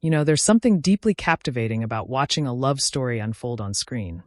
You know, there's something deeply captivating about watching a love story unfold on screen,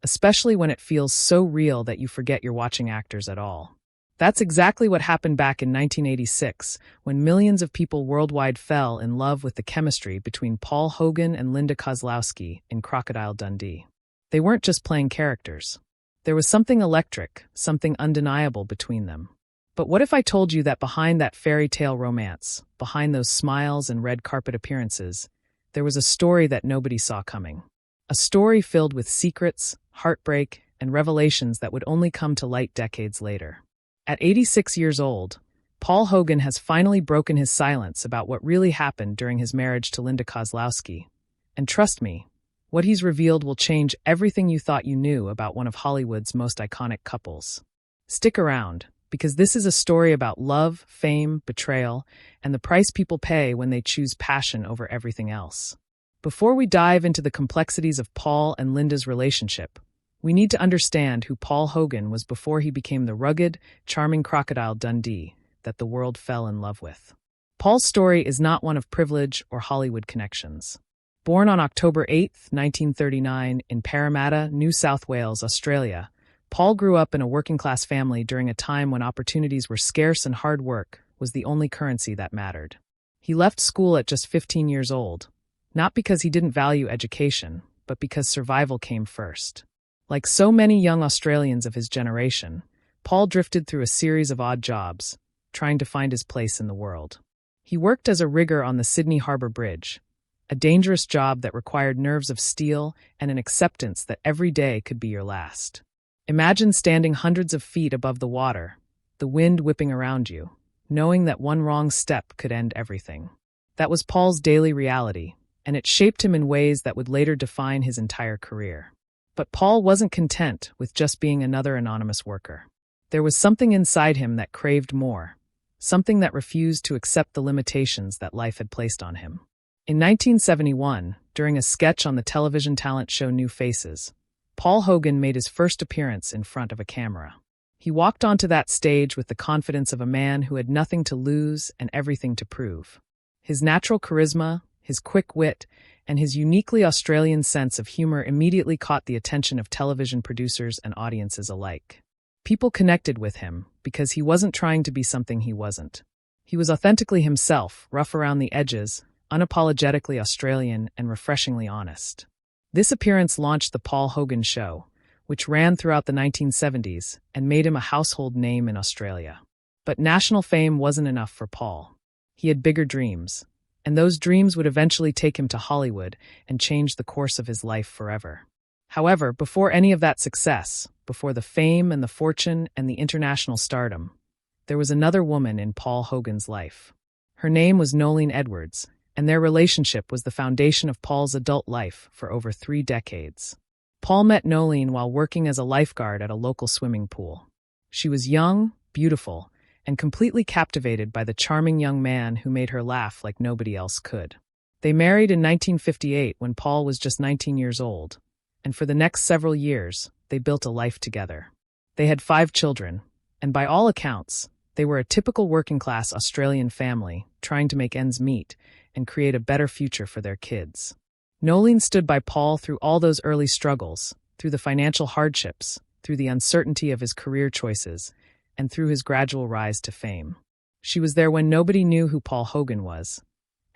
especially when it feels so real that you forget you're watching actors at all. That's exactly what happened back in 1986, when millions of people worldwide fell in love with the chemistry between Paul Hogan and Linda Kozlowski in Crocodile Dundee. They weren't just playing characters. There was something electric, something undeniable between them. But what if I told you that behind that fairy tale romance, behind those smiles and red carpet appearances, there was a story that nobody saw coming? A story filled with secrets, heartbreak, and revelations that would only come to light decades later. At 86 years old, Paul Hogan has finally broken his silence about what really happened during his marriage to Linda Kozlowski. And trust me, what he's revealed will change everything you thought you knew about one of Hollywood's most iconic couples. Stick around, because this is a story about love, fame, betrayal, and the price people pay when they choose passion over everything else. Before we dive into the complexities of Paul and Linda's relationship, we need to understand who Paul Hogan was before he became the rugged, charming Crocodile Dundee that the world fell in love with. Paul's story is not one of privilege or Hollywood connections. Born on October 8, 1939, in Parramatta, New South Wales, Australia, Paul grew up in a working-class family during a time when opportunities were scarce and hard work was the only currency that mattered. He left school at just 15 years old, not because he didn't value education, but because survival came first. Like so many young Australians of his generation, Paul drifted through a series of odd jobs, trying to find his place in the world. He worked as a rigger on the Sydney Harbour Bridge, a dangerous job that required nerves of steel and an acceptance that every day could be your last. Imagine standing hundreds of feet above the water, the wind whipping around you, knowing that one wrong step could end everything. That was Paul's daily reality, and it shaped him in ways that would later define his entire career. But Paul wasn't content with just being another anonymous worker. There was something inside him that craved more, something that refused to accept the limitations that life had placed on him. In 1971, during a sketch on the television talent show New Faces, Paul Hogan made his first appearance in front of a camera. He walked onto that stage with the confidence of a man who had nothing to lose and everything to prove. His natural charisma, his quick wit, and his uniquely Australian sense of humor immediately caught the attention of television producers and audiences alike. People connected with him because he wasn't trying to be something he wasn't. He was authentically himself, rough around the edges, unapologetically Australian, and refreshingly honest. This appearance launched The Paul Hogan Show, which ran throughout the 1970s and made him a household name in Australia. But national fame wasn't enough for Paul. He had bigger dreams, and those dreams would eventually take him to Hollywood and change the course of his life forever. However, before any of that success, before the fame and the fortune and the international stardom, there was another woman in Paul Hogan's life. Her name was Noelene Edwards, and their relationship was the foundation of Paul's adult life for over 3 decades. Paul met Noelene while working as a lifeguard at a local swimming pool. She was young, beautiful, and completely captivated by the charming young man who made her laugh like nobody else could. They married in 1958 when Paul was just 19 years old, and for the next several years, they built a life together. They had 5 children, and by all accounts, they were a typical working-class Australian family trying to make ends meet and create a better future for their kids. Noelene stood by Paul through all those early struggles, through the financial hardships, through the uncertainty of his career choices, and through his gradual rise to fame. She was there when nobody knew who Paul Hogan was,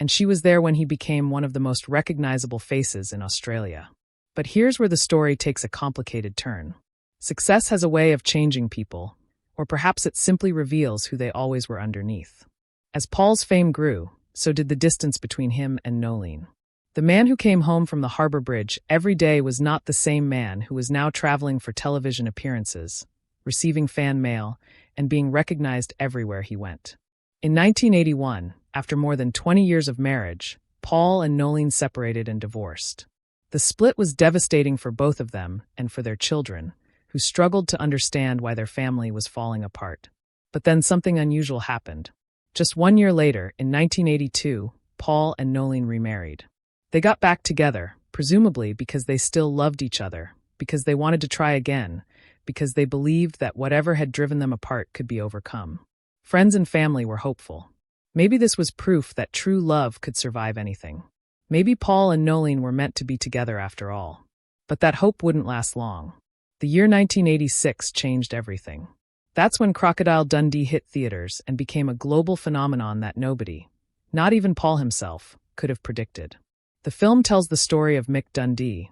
and she was there when he became one of the most recognizable faces in Australia. But here's where the story takes a complicated turn. Success has a way of changing people, or perhaps it simply reveals who they always were underneath. As Paul's fame grew, so did the distance between him and Noelene. The man who came home from the Harbour Bridge every day was not the same man who was now traveling for television appearances, receiving fan mail, and being recognized everywhere he went. In 1981, after more than 20 years of marriage, Paul and Noelene separated and divorced. The split was devastating for both of them and for their children, who struggled to understand why their family was falling apart. But then something unusual happened. Just 1 year later, in 1982, Paul and Noelene remarried. They got back together, presumably because they still loved each other, because they wanted to try again, because they believed that whatever had driven them apart could be overcome. Friends and family were hopeful. Maybe this was proof that true love could survive anything. Maybe Paul and Noelene were meant to be together after all. But that hope wouldn't last long. The year 1986 changed everything. That's when Crocodile Dundee hit theaters and became a global phenomenon that nobody, not even Paul himself, could have predicted. The film tells the story of Mick Dundee,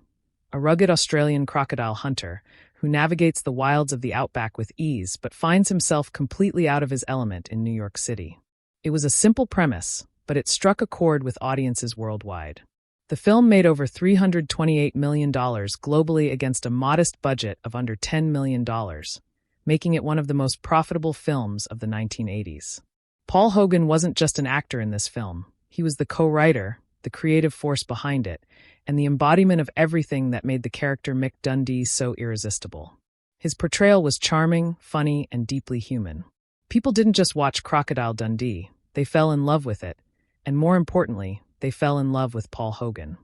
a rugged Australian crocodile hunter who navigates the wilds of the outback with ease but finds himself completely out of his element in New York City. It was a simple premise, but it struck a chord with audiences worldwide. The film made over $328 million globally against a modest budget of under $10 million, making it one of the most profitable films of the 1980s. Paul Hogan wasn't just an actor in this film. He was the co-writer, the creative force behind it, and the embodiment of everything that made the character Mick Dundee so irresistible. His portrayal was charming, funny, and deeply human. People didn't just watch Crocodile Dundee, they fell in love with it, and more importantly, they fell in love with Paul Hogan.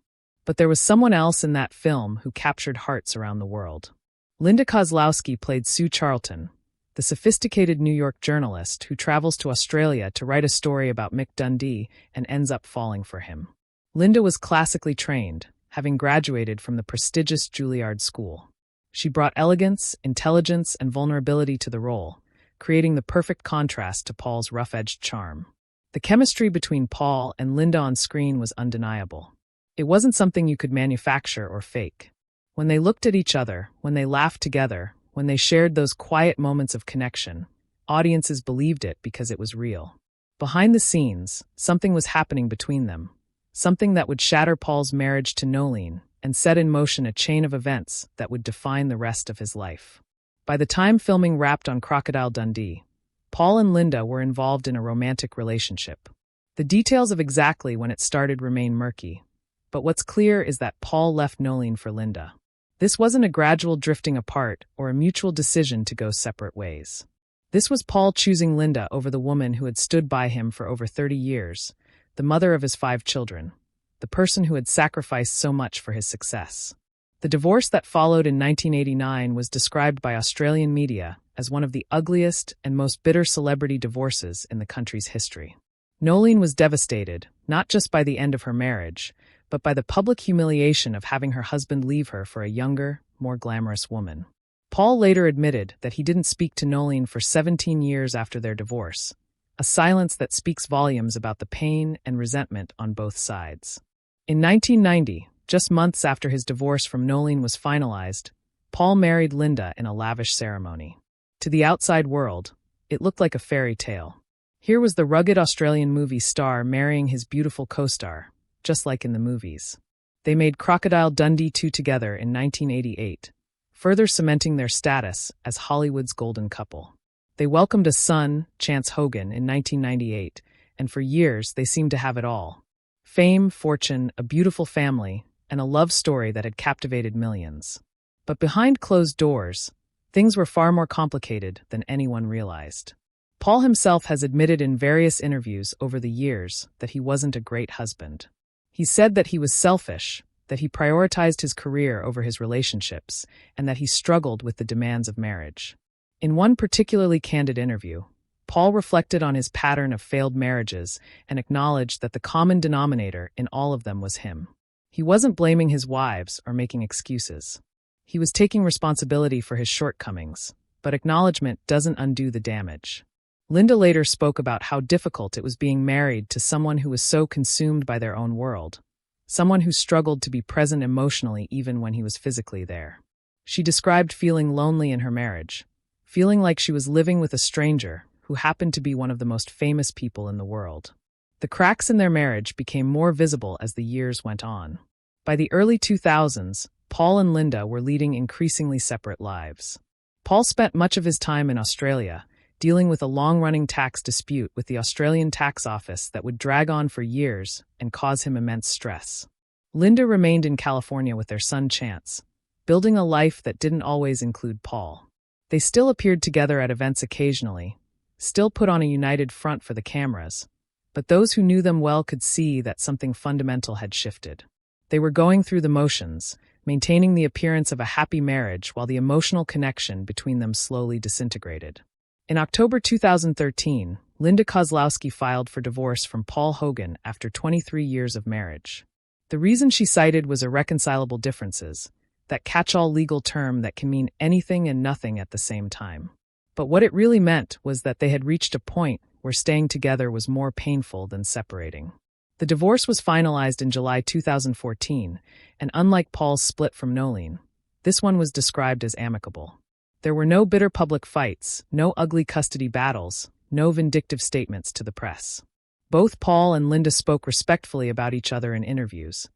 But there was someone else in that film who captured hearts around the world. Linda Kozlowski played Sue Charlton, the sophisticated New York journalist who travels to Australia to write a story about Mick Dundee and ends up falling for him. Linda was classically trained, having graduated from the prestigious Juilliard School. She brought elegance, intelligence, and vulnerability to the role, creating the perfect contrast to Paul's rough-edged charm. The chemistry between Paul and Linda on screen was undeniable. It wasn't something you could manufacture or fake. When they looked at each other, when they laughed together, when they shared those quiet moments of connection, audiences believed it because it was real. Behind the scenes, something was happening between them, something that would shatter Paul's marriage to Noelene and set in motion a chain of events that would define the rest of his life. By the time filming wrapped on Crocodile Dundee, Paul and Linda were involved in a romantic relationship. The details of exactly when it started remain murky, but what's clear is that Paul left Noelene for Linda. This wasn't a gradual drifting apart or a mutual decision to go separate ways. This was Paul choosing Linda over the woman who had stood by him for over 30 years, the mother of his 5 children, the person who had sacrificed so much for his success. The divorce that followed in 1989 was described by Australian media as one of the ugliest and most bitter celebrity divorces in the country's history. Noelene was devastated, not just by the end of her marriage, but by the public humiliation of having her husband leave her for a younger, more glamorous woman. Paul later admitted that he didn't speak to Noelene for 17 years after their divorce, a silence that speaks volumes about the pain and resentment on both sides. In 1990, just months after his divorce from Noelene was finalized, Paul married Linda in a lavish ceremony. To the outside world, it looked like a fairy tale. Here was the rugged Australian movie star marrying his beautiful co-star, just like in the movies. They made Crocodile Dundee 2 together in 1988, further cementing their status as Hollywood's golden couple. They welcomed a son, Chance Hogan, in 1998, and for years they seemed to have it all. Fame, fortune, a beautiful family, and a love story that had captivated millions. But behind closed doors, things were far more complicated than anyone realized. Paul himself has admitted in various interviews over the years that he wasn't a great husband. He said that he was selfish, that he prioritized his career over his relationships, and that he struggled with the demands of marriage. In one particularly candid interview, Paul reflected on his pattern of failed marriages and acknowledged that the common denominator in all of them was him. He wasn't blaming his wives or making excuses. He was taking responsibility for his shortcomings, but acknowledgement doesn't undo the damage. Linda later spoke about how difficult it was being married to someone who was so consumed by their own world, someone who struggled to be present emotionally even when he was physically there. She described feeling lonely in her marriage, feeling like she was living with a stranger who happened to be one of the most famous people in the world. The cracks in their marriage became more visible as the years went on. By the early 2000s, Paul and Linda were leading increasingly separate lives. Paul spent much of his time in Australia, dealing with a long-running tax dispute with the Australian Tax Office that would drag on for years and cause him immense stress. Linda remained in California with their son Chance, building a life that didn't always include Paul. They still appeared together at events occasionally, still put on a united front for the cameras, but those who knew them well could see that something fundamental had shifted. They were going through the motions, maintaining the appearance of a happy marriage while the emotional connection between them slowly disintegrated. In October 2013, Linda Kozlowski filed for divorce from Paul Hogan after 23 years of marriage. The reason she cited was irreconcilable differences, that catch-all legal term that can mean anything and nothing at the same time. But what it really meant was that they had reached a point where staying together was more painful than separating. The divorce was finalized in July 2014, and unlike Paul's split from Noelene, this one was described as amicable. There were no bitter public fights, no ugly custody battles, no vindictive statements to the press. Both Paul and Linda spoke respectfully about each other in interviews,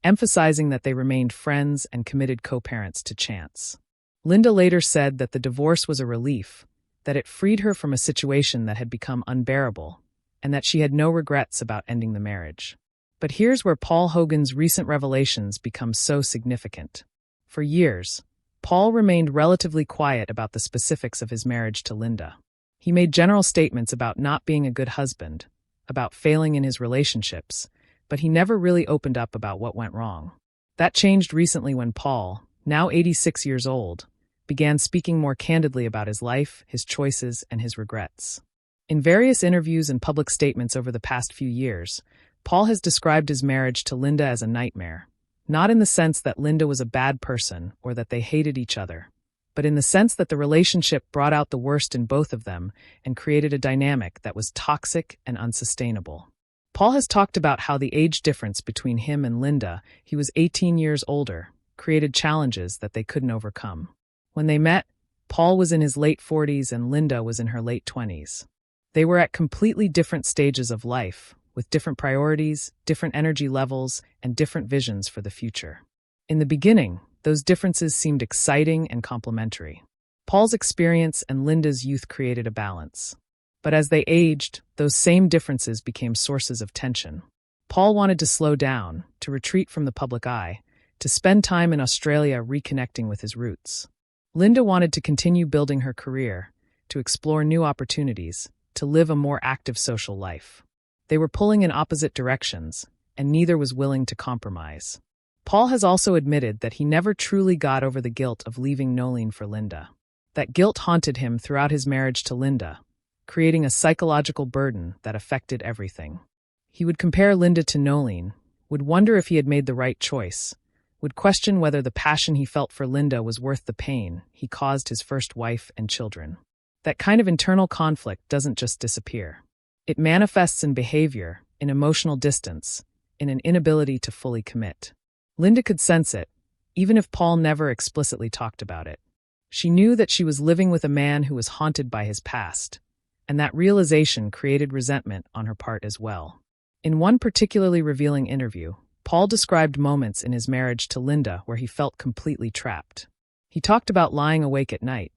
emphasizing that they remained friends and committed co-parents to Chance. Linda later said that the divorce was a relief, that it freed her from a situation that had become unbearable, and that she had no regrets about ending the marriage. But here's where Paul Hogan's recent revelations become so significant. For years, Paul remained relatively quiet about the specifics of his marriage to Linda. He made general statements about not being a good husband, about failing in his relationships, but he never really opened up about what went wrong. That changed recently when Paul, now 86 years old, began speaking more candidly about his life, his choices, and his regrets. In various interviews and public statements over the past few years, Paul has described his marriage to Linda as a nightmare, not in the sense that Linda was a bad person or that they hated each other, but in the sense that the relationship brought out the worst in both of them and created a dynamic that was toxic and unsustainable. Paul has talked about how the age difference between him and Linda, he was 18 years older, created challenges that they couldn't overcome. When they met, Paul was in his late 40s and Linda was in her late 20s. They were at completely different stages of life, with different priorities, different energy levels, and different visions for the future. In the beginning, those differences seemed exciting and complementary. Paul's experience and Linda's youth created a balance. But as they aged, those same differences became sources of tension. Paul wanted to slow down, to retreat from the public eye, to spend time in Australia reconnecting with his roots. Linda wanted to continue building her career, to explore new opportunities, to live a more active social life. They were pulling in opposite directions, and neither was willing to compromise. Paul has also admitted that he never truly got over the guilt of leaving Noelene for Linda. That guilt haunted him throughout his marriage to Linda, creating a psychological burden that affected everything. He would compare Linda to Noelene, would wonder if he had made the right choice, would question whether the passion he felt for Linda was worth the pain he caused his first wife and children. That kind of internal conflict doesn't just disappear. It manifests in behavior, in emotional distance, in an inability to fully commit. Linda could sense it, even if Paul never explicitly talked about it. She knew that she was living with a man who was haunted by his past, and that realization created resentment on her part as well. In one particularly revealing interview, Paul described moments in his marriage to Linda where he felt completely trapped. He talked about lying awake at night,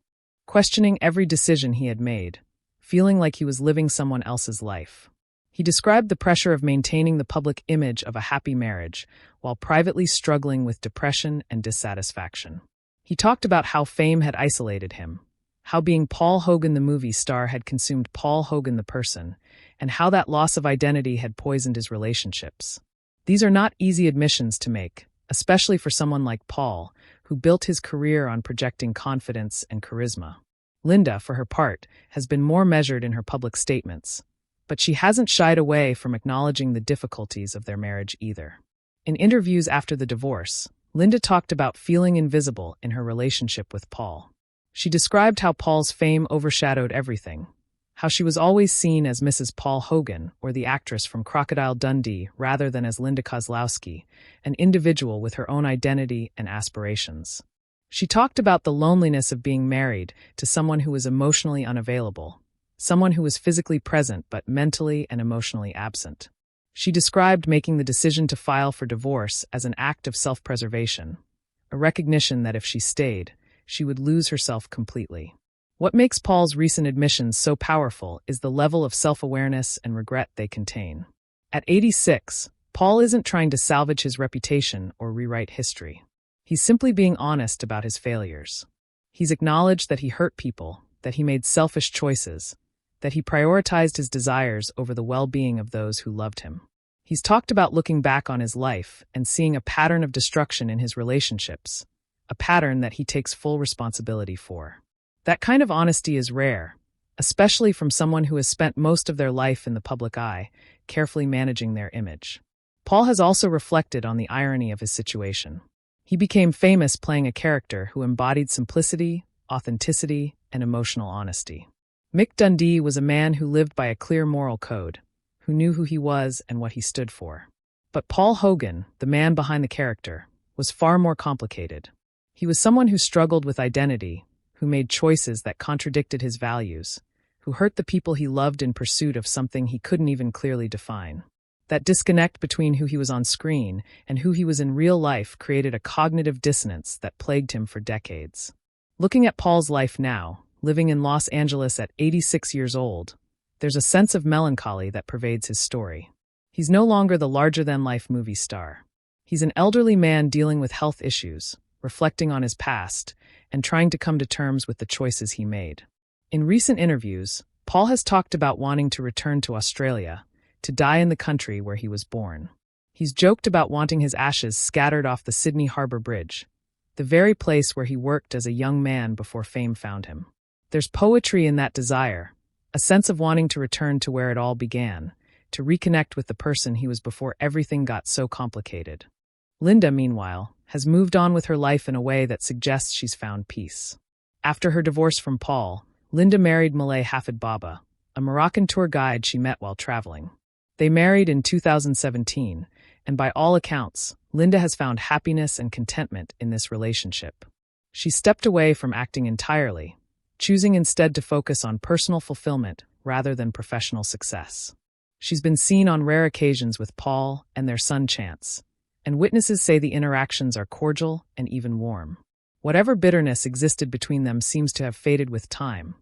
questioning every decision he had made, feeling like he was living someone else's life. He described the pressure of maintaining the public image of a happy marriage while privately struggling with depression and dissatisfaction. He talked about how fame had isolated him, how being Paul Hogan the movie star had consumed Paul Hogan the person, and how that loss of identity had poisoned his relationships. These are not easy admissions to make, especially for someone like Paul, who built his career on projecting confidence and charisma. Linda, for her part, has been more measured in her public statements, but she hasn't shied away from acknowledging the difficulties of their marriage either. In interviews after the divorce, Linda talked about feeling invisible in her relationship with Paul. She described how Paul's fame overshadowed everything, how she was always seen as Mrs. Paul Hogan or the actress from Crocodile Dundee rather than as Linda Kozlowski, an individual with her own identity and aspirations. She talked about the loneliness of being married to someone who was emotionally unavailable, someone who was physically present but mentally and emotionally absent. She described making the decision to file for divorce as an act of self-preservation, a recognition that if she stayed, she would lose herself completely. What makes Paul's recent admissions so powerful is the level of self-awareness and regret they contain. At 86, Paul isn't trying to salvage his reputation or rewrite history. He's simply being honest about his failures. He's acknowledged that he hurt people, that he made selfish choices, that he prioritized his desires over the well-being of those who loved him. He's talked about looking back on his life and seeing a pattern of destruction in his relationships, a pattern that he takes full responsibility for. That kind of honesty is rare, especially from someone who has spent most of their life in the public eye, carefully managing their image. Paul has also reflected on the irony of his situation. He became famous playing a character who embodied simplicity, authenticity, and emotional honesty. Mick Dundee was a man who lived by a clear moral code, who knew who he was and what he stood for. But Paul Hogan, the man behind the character, was far more complicated. He was someone who struggled with identity, who made choices that contradicted his values, who hurt the people he loved in pursuit of something he couldn't even clearly define. That disconnect between who he was on screen and who he was in real life created a cognitive dissonance that plagued him for decades. Looking at Paul's life now, living in Los Angeles at 86 years old, there's a sense of melancholy that pervades his story. He's no longer the larger-than-life movie star. He's an elderly man dealing with health issues, reflecting on his past, and trying to come to terms with the choices he made. In recent interviews, Paul has talked about wanting to return to Australia, to die in the country where he was born. He's joked about wanting his ashes scattered off the Sydney Harbour Bridge, the very place where he worked as a young man before fame found him. There's poetry in that desire, a sense of wanting to return to where it all began, to reconnect with the person he was before everything got so complicated. Linda, meanwhile, has moved on with her life in a way that suggests she's found peace. After her divorce from Paul, Linda married Malay Hafid Baba, a Moroccan tour guide she met while traveling. They married in 2017, and by all accounts, Linda has found happiness and contentment in this relationship. She stepped away from acting entirely, choosing instead to focus on personal fulfillment rather than professional success. She's been seen on rare occasions with Paul and their son Chance, and witnesses say the interactions are cordial and even warm. Whatever bitterness existed between them seems to have faded with time,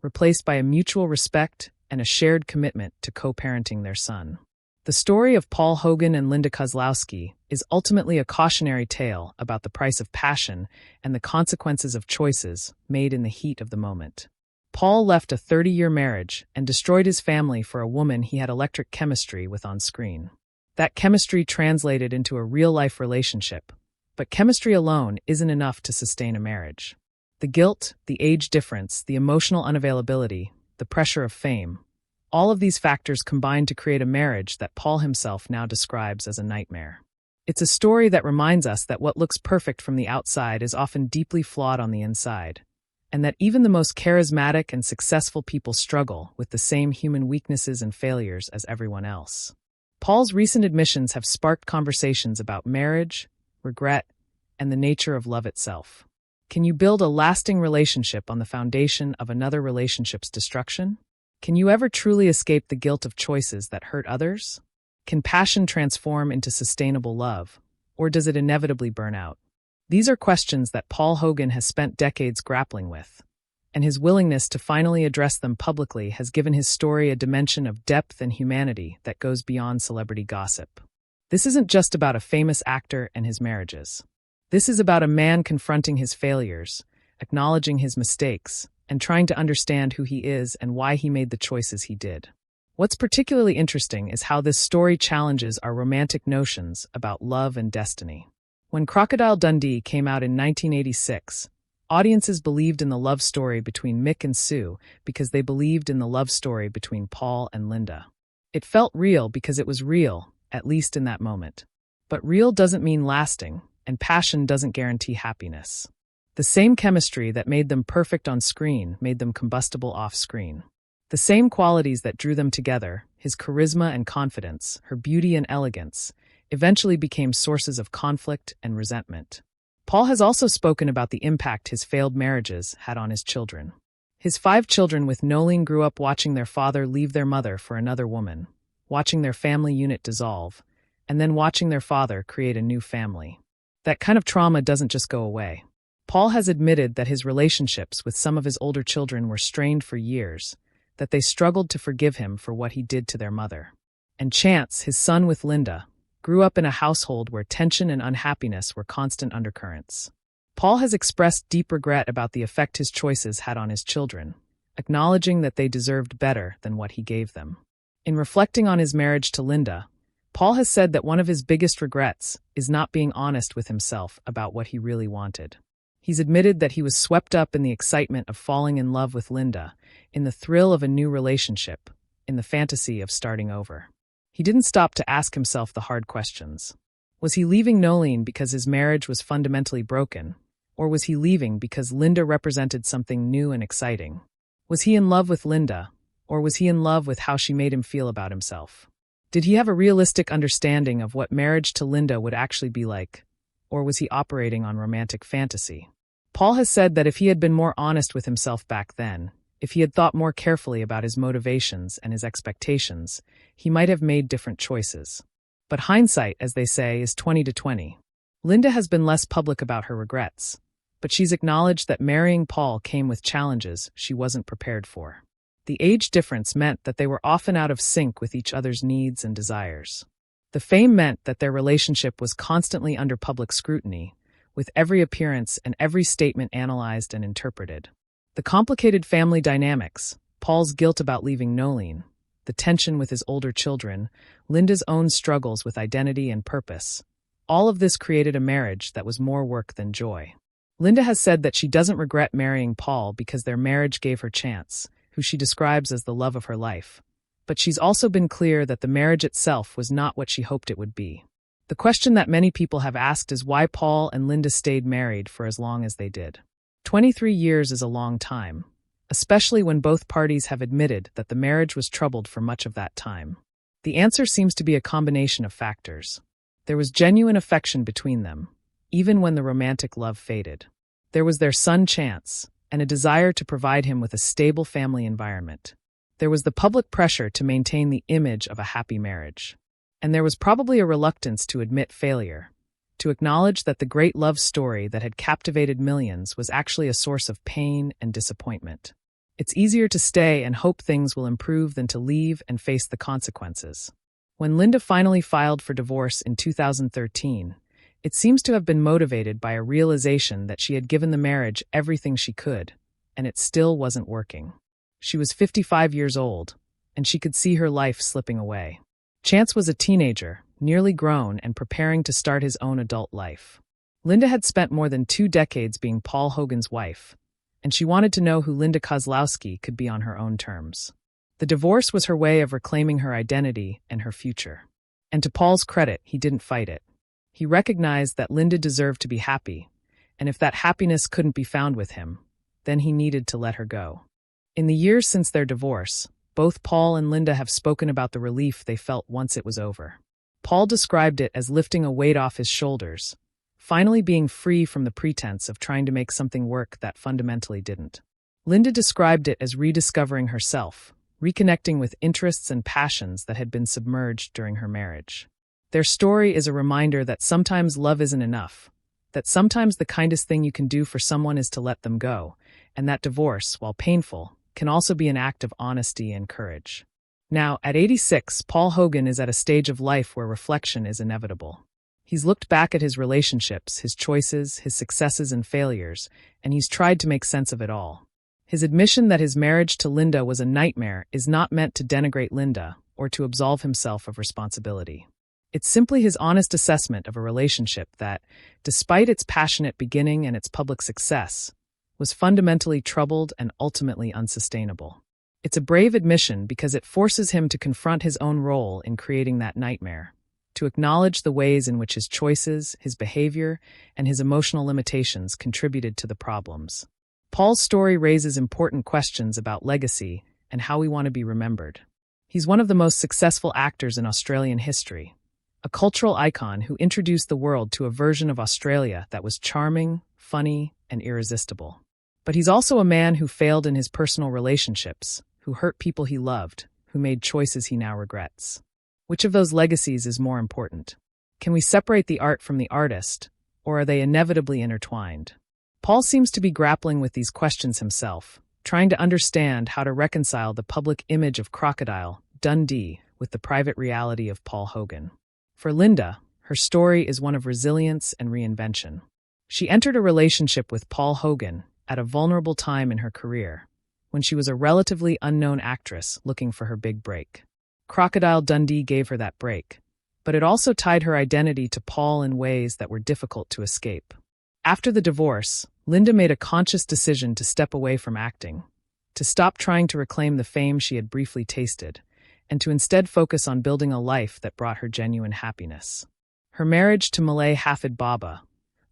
replaced by a mutual respect and a shared commitment to co-parenting their son. The story of Paul Hogan and Linda Kozlowski is ultimately a cautionary tale about the price of passion and the consequences of choices made in the heat of the moment. Paul left a 30-year marriage and destroyed his family for a woman he had electric chemistry with on screen. That chemistry translated into a real-life relationship, but chemistry alone isn't enough to sustain a marriage. The guilt, the age difference, the emotional unavailability, the pressure of fame, all of these factors combine to create a marriage that Paul himself now describes as a nightmare. It's a story that reminds us that what looks perfect from the outside is often deeply flawed on the inside, and that even the most charismatic and successful people struggle with the same human weaknesses and failures as everyone else. Paul's recent admissions have sparked conversations about marriage, regret, and the nature of love itself. Can you build a lasting relationship on the foundation of another relationship's destruction? Can you ever truly escape the guilt of choices that hurt others? Can passion transform into sustainable love, or does it inevitably burn out? These are questions that Paul Hogan has spent decades grappling with, and his willingness to finally address them publicly has given his story a dimension of depth and humanity that goes beyond celebrity gossip. This isn't just about a famous actor and his marriages. This is about a man confronting his failures, acknowledging his mistakes, and trying to understand who he is and why he made the choices he did. What's particularly interesting is how this story challenges our romantic notions about love and destiny. When Crocodile Dundee came out in 1986, audiences believed in the love story between Mick and Sue because they believed in the love story between Paul and Linda. It felt real because it was real, at least in that moment. But real doesn't mean lasting, and passion doesn't guarantee happiness. The same chemistry that made them perfect on screen made them combustible off-screen. The same qualities that drew them together, his charisma and confidence, her beauty and elegance, eventually became sources of conflict and resentment. Paul has also spoken about the impact his failed marriages had on his children. His 5 children with Noelene grew up watching their father leave their mother for another woman, watching their family unit dissolve, and then watching their father create a new family. That kind of trauma doesn't just go away. Paul has admitted that his relationships with some of his older children were strained for years, that they struggled to forgive him for what he did to their mother. And Chance, his son with Linda, grew up in a household where tension and unhappiness were constant undercurrents. Paul has expressed deep regret about the effect his choices had on his children, acknowledging that they deserved better than what he gave them. In reflecting on his marriage to Linda, Paul has said that one of his biggest regrets is not being honest with himself about what he really wanted. He's admitted that he was swept up in the excitement of falling in love with Linda, in the thrill of a new relationship, in the fantasy of starting over. He didn't stop to ask himself the hard questions. Was he leaving Noelene because his marriage was fundamentally broken? Or was he leaving because Linda represented something new and exciting? Was he in love with Linda? Or was he in love with how she made him feel about himself? Did he have a realistic understanding of what marriage to Linda would actually be like? Or was he operating on romantic fantasy? Paul has said that if he had been more honest with himself back then, if he had thought more carefully about his motivations and his expectations, he might have made different choices. But hindsight, as they say, is 20/20. Linda has been less public about her regrets, but she's acknowledged that marrying Paul came with challenges she wasn't prepared for. The age difference meant that they were often out of sync with each other's needs and desires. The fame meant that their relationship was constantly under public scrutiny, with every appearance and every statement analyzed and interpreted. The complicated family dynamics, Paul's guilt about leaving Noelene, the tension with his older children, Linda's own struggles with identity and purpose, all of this created a marriage that was more work than joy. Linda has said that she doesn't regret marrying Paul because their marriage gave her Chance, who she describes as the love of her life. But she's also been clear that the marriage itself was not what she hoped it would be. The question that many people have asked is why Paul and Linda stayed married for as long as they did. 23 years is a long time, especially when both parties have admitted that the marriage was troubled for much of that time. The answer seems to be a combination of factors. There was genuine affection between them, even when the romantic love faded. There was their son Chance, and a desire to provide him with a stable family environment. There was the public pressure to maintain the image of a happy marriage. And there was probably a reluctance to admit failure, to acknowledge that the great love story that had captivated millions was actually a source of pain and disappointment. It's easier to stay and hope things will improve than to leave and face the consequences. When Linda finally filed for divorce in 2013, it seems to have been motivated by a realization that she had given the marriage everything she could, and it still wasn't working. She was 55 years old, and she could see her life slipping away. Chance was a teenager, nearly grown and preparing to start his own adult life. Linda had spent more than 2 decades being Paul Hogan's wife, and she wanted to know who Linda Kozlowski could be on her own terms. The divorce was her way of reclaiming her identity and her future. And to Paul's credit, he didn't fight it. He recognized that Linda deserved to be happy, and if that happiness couldn't be found with him, then he needed to let her go. In the years since their divorce, both Paul and Linda have spoken about the relief they felt once it was over. Paul described it as lifting a weight off his shoulders, finally being free from the pretense of trying to make something work that fundamentally didn't. Linda described it as rediscovering herself, reconnecting with interests and passions that had been submerged during her marriage. Their story is a reminder that sometimes love isn't enough, that sometimes the kindest thing you can do for someone is to let them go, and that divorce, while painful, can also be an act of honesty and courage. Now, at 86, Paul Hogan is at a stage of life where reflection is inevitable. He's looked back at his relationships, his choices, his successes and failures, and he's tried to make sense of it all. His admission that his marriage to Linda was a nightmare is not meant to denigrate Linda or to absolve himself of responsibility. It's simply his honest assessment of a relationship that, despite its passionate beginning and its public success, was fundamentally troubled and ultimately unsustainable. It's a brave admission because it forces him to confront his own role in creating that nightmare, to acknowledge the ways in which his choices, his behavior, and his emotional limitations contributed to the problems. Paul's story raises important questions about legacy and how we want to be remembered. He's one of the most successful actors in Australian history, a cultural icon who introduced the world to a version of Australia that was charming, funny, and irresistible. But he's also a man who failed in his personal relationships, who hurt people he loved, who made choices he now regrets. Which of those legacies is more important? Can we separate the art from the artist, or are they inevitably intertwined? Paul seems to be grappling with these questions himself, trying to understand how to reconcile the public image of Crocodile Dundee with the private reality of Paul Hogan. For Linda, her story is one of resilience and reinvention. She entered a relationship with Paul Hogan at a vulnerable time in her career, when she was a relatively unknown actress looking for her big break. Crocodile Dundee gave her that break, but it also tied her identity to Paul in ways that were difficult to escape. After the divorce, Linda made a conscious decision to step away from acting, to stop trying to reclaim the fame she had briefly tasted, and to instead focus on building a life that brought her genuine happiness. Her marriage to Malay Hafid Baba,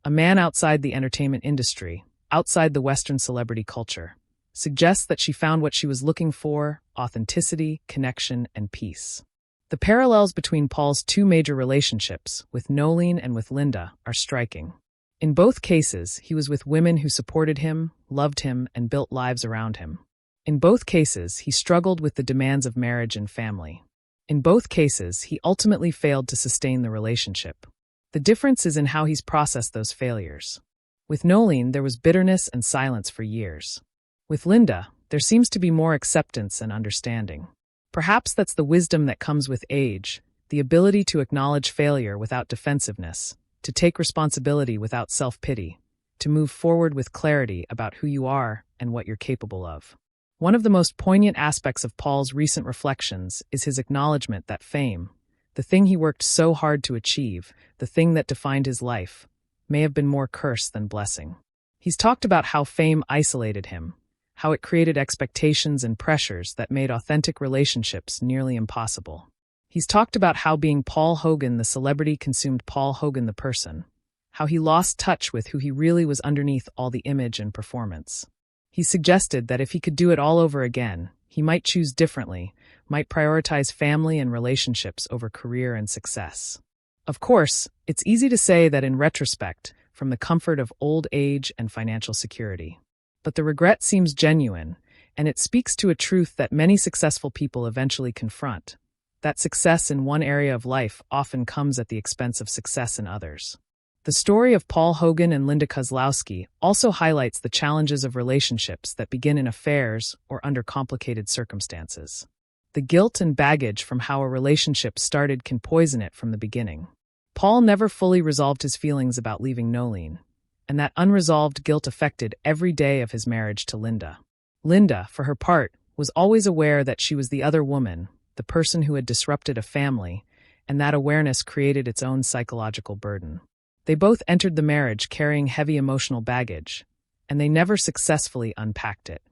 a man outside the entertainment industry, outside the Western celebrity culture, suggests that she found what she was looking for: authenticity, connection, and peace. The parallels between Paul's two major relationships, with Noelene and with Linda, are striking. In both cases, he was with women who supported him, loved him, and built lives around him. In both cases, he struggled with the demands of marriage and family. In both cases, he ultimately failed to sustain the relationship. The difference is in how he's processed those failures. With Noelene, there was bitterness and silence for years. With Linda, there seems to be more acceptance and understanding. Perhaps that's the wisdom that comes with age, the ability to acknowledge failure without defensiveness, to take responsibility without self-pity, to move forward with clarity about who you are and what you're capable of. One of the most poignant aspects of Paul's recent reflections is his acknowledgement that fame, the thing he worked so hard to achieve, the thing that defined his life, may have been more curse than blessing. He's talked about how fame isolated him, how it created expectations and pressures that made authentic relationships nearly impossible. He's talked about how being Paul Hogan the celebrity consumed Paul Hogan the person, how he lost touch with who he really was underneath all the image and performance. He suggested that if he could do it all over again, he might choose differently, might prioritize family and relationships over career and success. Of course, it's easy to say that in retrospect, from the comfort of old age and financial security. But the regret seems genuine, and it speaks to a truth that many successful people eventually confront: that success in one area of life often comes at the expense of success in others. The story of Paul Hogan and Linda Kozlowski also highlights the challenges of relationships that begin in affairs or under complicated circumstances. The guilt and baggage from how a relationship started can poison it from the beginning. Paul never fully resolved his feelings about leaving Noelene, and that unresolved guilt affected every day of his marriage to Linda. Linda, for her part, was always aware that she was the other woman, the person who had disrupted a family, and that awareness created its own psychological burden. They both entered the marriage carrying heavy emotional baggage, and they never successfully unpacked it.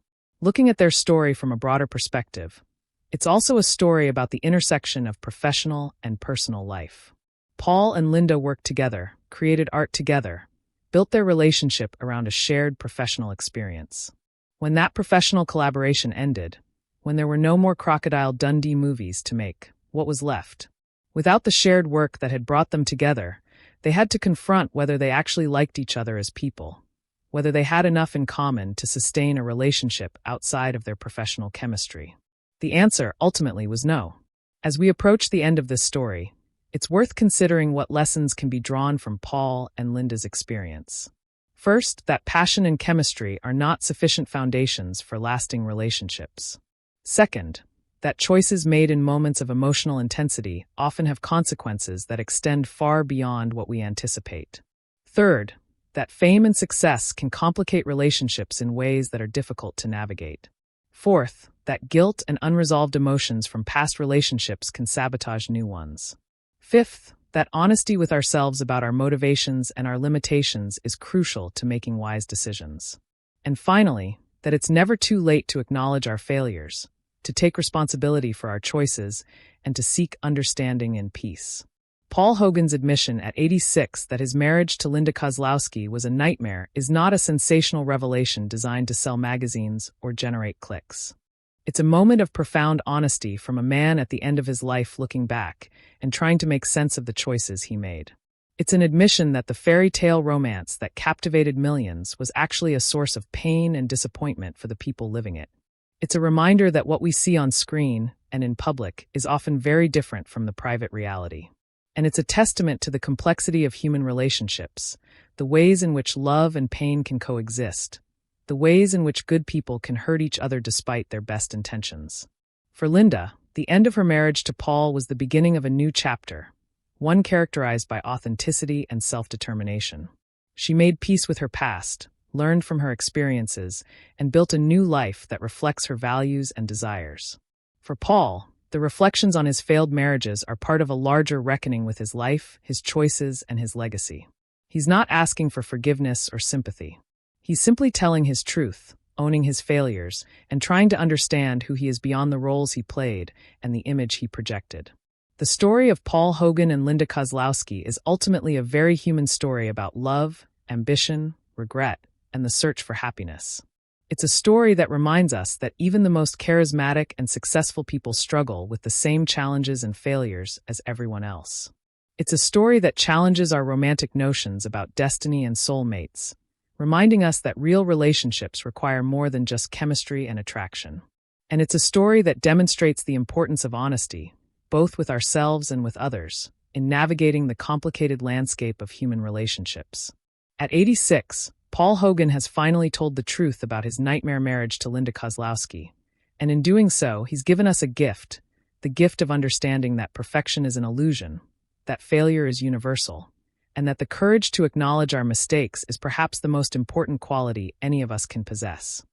Looking at their story from a broader perspective, it's also a story about the intersection of professional and personal life. Paul and Linda worked together, created art together, built their relationship around a shared professional experience. When that professional collaboration ended, when there were no more Crocodile Dundee movies to make, what was left? Without the shared work that had brought them together, they had to confront whether they actually liked each other as people, whether they had enough in common to sustain a relationship outside of their professional chemistry. The answer ultimately was no. As we approach the end of this story, it's worth considering what lessons can be drawn from Paul and Linda's experience. First, that passion and chemistry are not sufficient foundations for lasting relationships. Second, that choices made in moments of emotional intensity often have consequences that extend far beyond what we anticipate. Third, that fame and success can complicate relationships in ways that are difficult to navigate. Fourth, that guilt and unresolved emotions from past relationships can sabotage new ones. Fifth, that honesty with ourselves about our motivations and our limitations is crucial to making wise decisions. And finally, that it's never too late to acknowledge our failures, to take responsibility for our choices, and to seek understanding and peace. Paul Hogan's admission at 86 that his marriage to Linda Kozlowski was a nightmare is not a sensational revelation designed to sell magazines or generate clicks. It's a moment of profound honesty from a man at the end of his life looking back and trying to make sense of the choices he made. It's an admission that the fairy tale romance that captivated millions was actually a source of pain and disappointment for the people living it. It's a reminder that what we see on screen and in public is often very different from the private reality. And it's a testament to the complexity of human relationships, the ways in which love and pain can coexist, the ways in which good people can hurt each other despite their best intentions. For Linda, the end of her marriage to Paul was the beginning of a new chapter, one characterized by authenticity and self-determination. She made peace with her past, learned from her experiences, and built a new life that reflects her values and desires. For Paul, the reflections on his failed marriages are part of a larger reckoning with his life, his choices, and his legacy. He's not asking for forgiveness or sympathy. He's simply telling his truth, owning his failures, and trying to understand who he is beyond the roles he played and the image he projected. The story of Paul Hogan and Linda Kozlowski is ultimately a very human story about love, ambition, regret, and the search for happiness. It's a story that reminds us that even the most charismatic and successful people struggle with the same challenges and failures as everyone else. It's a story that challenges our romantic notions about destiny and soulmates, reminding us that real relationships require more than just chemistry and attraction. And it's a story that demonstrates the importance of honesty, both with ourselves and with others, in navigating the complicated landscape of human relationships. At 86, Paul Hogan has finally told the truth about his nightmare marriage to Linda Kozlowski, and in doing so, he's given us a gift, the gift of understanding that perfection is an illusion, that failure is universal, and that the courage to acknowledge our mistakes is perhaps the most important quality any of us can possess.